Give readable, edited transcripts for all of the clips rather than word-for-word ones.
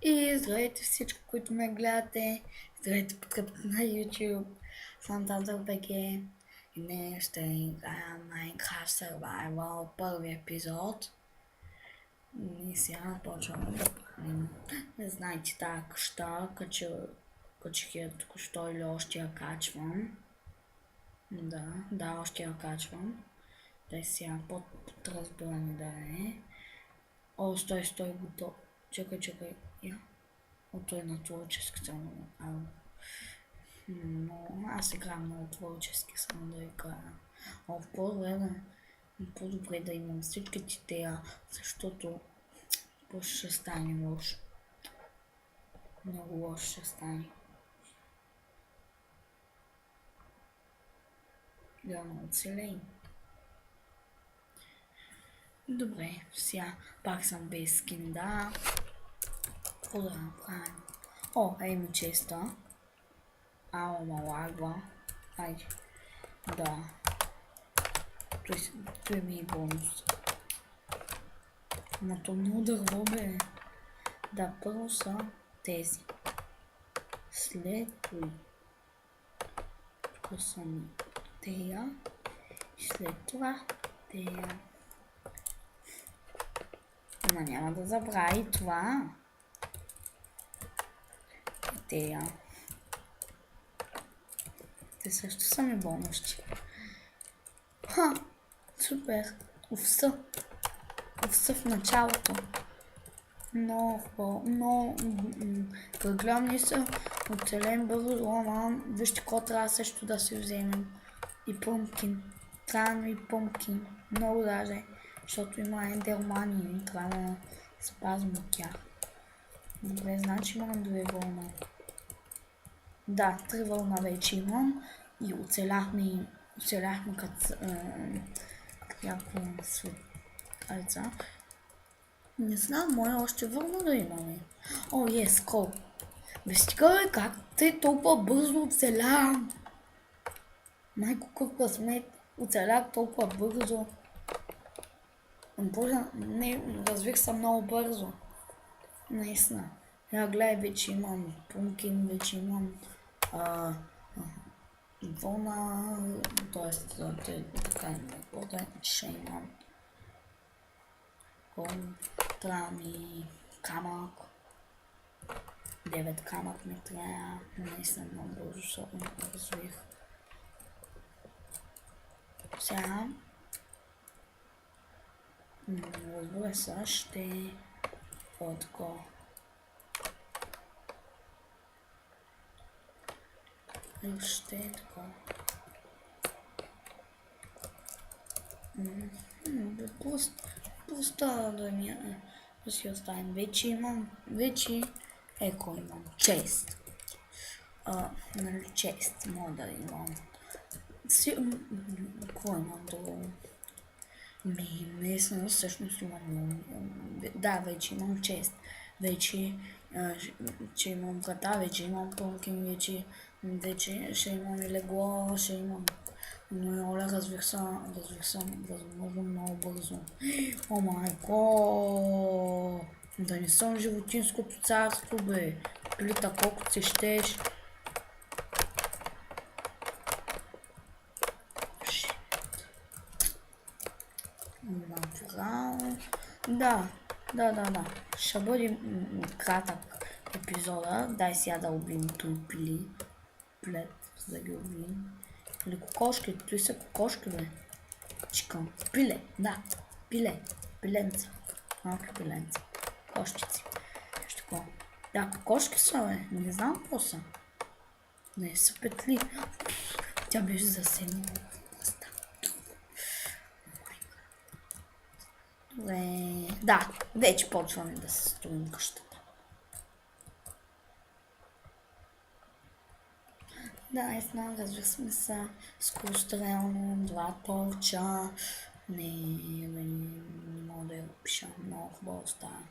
И здравейте всички, които ме гледате. Здравейте подкрепите на YouTube. Съм Тазър БГ. И днес ще играя Minecraft Survival първи епизод. И сега почваме да правим. Не знаете тази къща, качих я току-що или още я качвам. Да, още я качвам. Дай сега подразбиране да е. О, стой, готов. Чакай. Я. От той на творчески само направо. Но аз играя много творчески, само да играя. По-добре да имам всичките тея, защото после ще стане лошо. Много лошо ще стане. Да, не оцелей. Добре, сега пак съм без скин, да. Какво да направим? О, ей ми честа. Ама лагва. Айде. Да. Той ми е бонус. Но то много дърво бе. Да, първо са тези. След това. Тук са ми тея. И след това тея. Но няма да забравя и това. И тея. Те също са ми бонусчи. Ха! Супер! Овса в началото. Много хубаво. Като гледам ние се оцелем бързо, ама вижте какво трябва също да си вземем. И пъмкин. Трябва и пъмкин. Много даже. Защото има ендермани и трябва да спазвам от тях. Добре, значи имам 2 вълна. Да, 3 вълна вече имам. И оцеляхме като някакво светалца. Не знам, моя още вълна да имаме. О, скол. Бе стига бе, как те толкова бързо оцелявам? Майко, какъв късмет, оцелях толкова бързо. Не, развих се много бързо. Наистина. Я гледай, вече имам пункин, вече имам вълна, т.е. така ще имам. Трябва ми камък. 9 камък ми трябва. Наистина много бързо се развих. Сега разбира се, ще отго. Ще така. Просто да си оставим. Вече имам чест. Нали чест, мога да имам. Какво имам друго? Наистина всъщност имам. Да, вече имам чест. Вече имам врата, вече имам пълкин, вече ще имам и легло, ще имам. Но Оля развих се възможно много бързо. О, майко! Да не съм животинското царство, бе. Плита колкото си щеш. Да. Ще бъде кратък епизода. Дай сега да убием той плед, за да ги убием. Или кокошки, той са кокошки, бе. Чикам. Пиле, да. Пиленца. Малки пиленца. Кошчици. Нещо такова. Да, кокошки са, бе. Не знам какво са. Не са петли. Тя беше засегнала. Да, вече почваме да се строим къщата. Да, развихме се скорострелно, 2 толча. Не мога да я опиша, много хубаво става.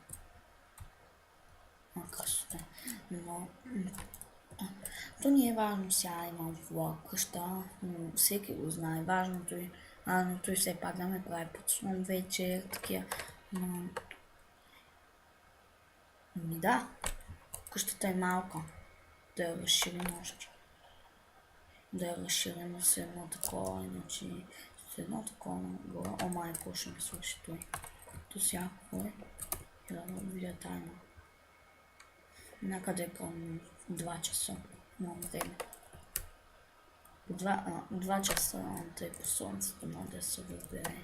Красота. Но то не е важно сега имам хубава къща, всеки го знае. Важното е, но и все пак да ме прави под сон вечер, такива. Да, къщата е малка. Да я разширим още. Да я разширим с едно такова, иначе с едно такова горе. О, майко, ще ми свърши той. То всякакво е. И да видя тайна. Някъде към 2 часа. Много време. 2 часа тъй по слънцето може да се разбере.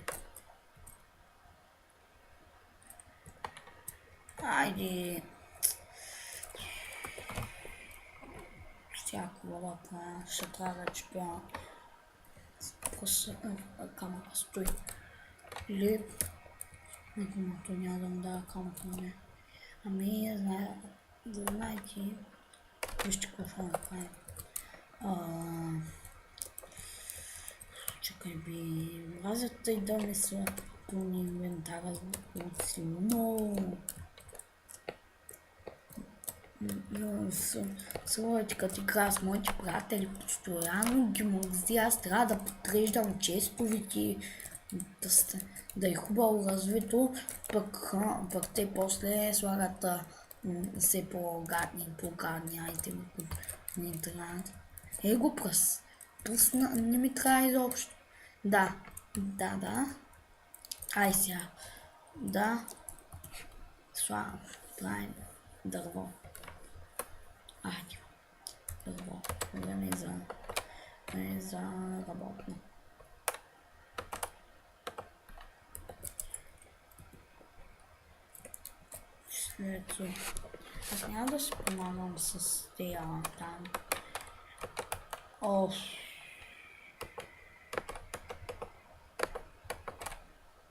Айде! Всяко вода правя. Ще трябва да чупя камъка стои. Или то няма да му дава камъка на мен. Ами, знаете, вижте какво ще направим. Чакай би, мразят и да не са пълни инвентара от силно. Своите като игра с моите приятели постоянно ги мързи, аз трябва да подреждам честовите, да е хубаво развито, пък те после слагат все по-гадни айтеми, които не трябват. Го пръс не ми трябва изобщо. Да. Ай сега. Да. Слагам. Правим дърво. Айде. Дърво. Време за работно. След това. Аз няма да се помагам с тея там.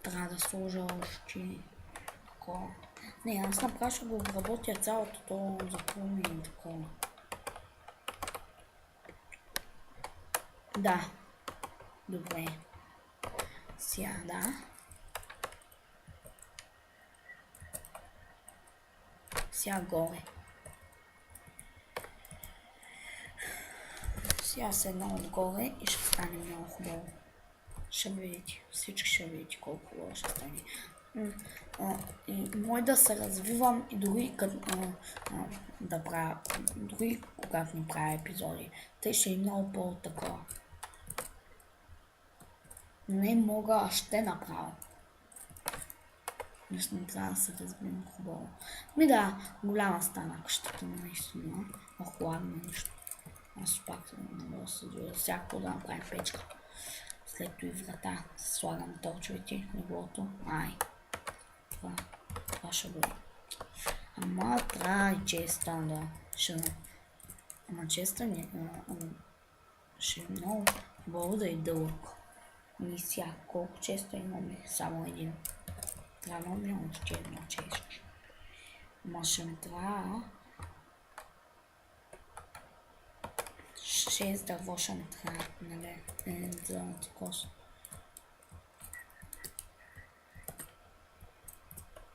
Трябва да сложа още такова. Не, аз направо ще го обработя цялото то запълни и такова. Да. Добре. Сега, да. Сега горе. Сега седна отгоре и ще стане много хубаво. Ще видите, всички ще видите колко хубаво ще стане. Може да се развивам и дори да правя, дори когато не правя епизоди. Те ще е много по-такова. Не мога, а ще направя. Наистина трябва да се разбирам хубаво. Ми да, голяма стана къщата на наистина. Охладно нещо. Аз пак не мога да се дойда. Всяко да направим печка. След това и врата. Слагам торчовете, леглото. Ай. Това ще бъде. Ама трябва и честа да ще... Ама честа не... ще е много хубаво да е дълъг. И сега, колко често имаме? Само един. Трябва да имам още едно често. Ама ще ми трябва... 6 дърво ще ми трябва, нали? Зелената коса.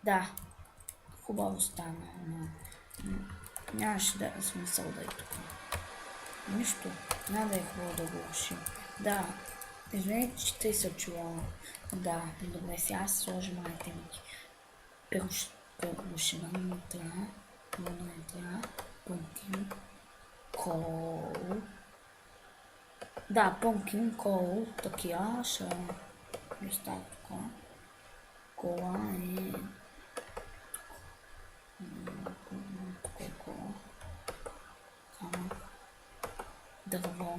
Да, хубаво стана, но нямаше да е смисъл да е тук. Нищо, няма да е хубаво да го решим. Да, извинете, че тъй се чувала. Да, добре, сега се сложим айтемите. Първо не трябва, пъмпкин, кол. Да, пъмпкин, кол, такива ще става тук. Кола и... Дърво.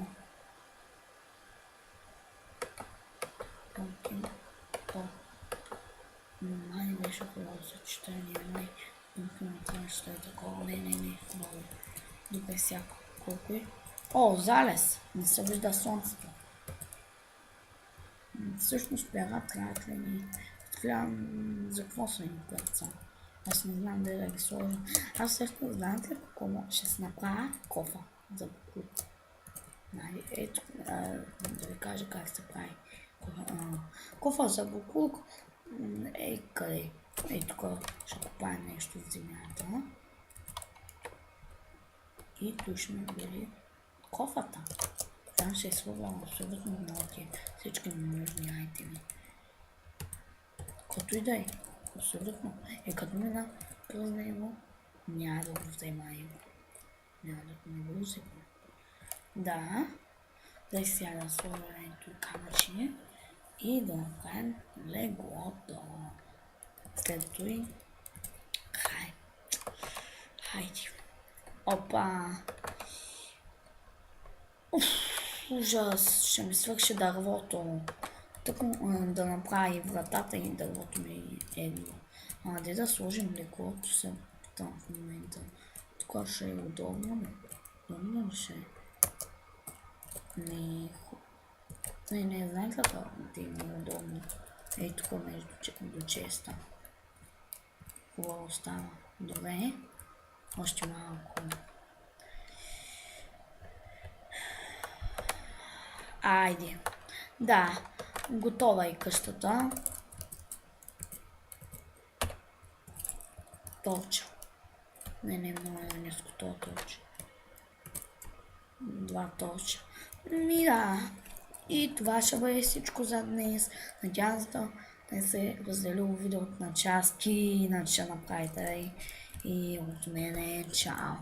Пъмпкин, кол. Май беше хубаво съчетание, май пъмпкин трябваше да е такова. Не, хубаво. Добре, всяко. Колко е? О, залез! Не се вижда слънцето. Всъщност пера трябват ли ни? Гледам за какво са ни перца. Аз не знам дали да ги сложа. Аз също знаете ли какво ще се направя? Кофа за буклук. Ето, да ви кажа как се прави. Кофа за буклук. Къде? Тук ще купая нещо в земята. И тук ще ми бъде кофата. Там ще е сложила абсолютно много всички ненужни айтеми. Като и да е, абсолютно. Като мина през него, няма да го взема его. Няма да не го усетя. Да. Дай сега да сложим ето камъчи и да направим леглото. След това хайде. Опа! Уф, ужас! Ще ми свърши дървото. Така да направи вратата и дървото ми е едно. Де да сложим леглото се там в момента. Тук ще е удобно ли? Удобно ли ще е? Не, знаете ли да има удобно? Ей, тук между до честа. Хубаво става. Добре. Още малко. Айде. Да, готова е къщата. Точа. Не, много е ниско това точа. 2 точа. Да. И това ще бъде всичко за днес. Надявам се да се разделило видеото на части, иначе ще направите и от мене чао.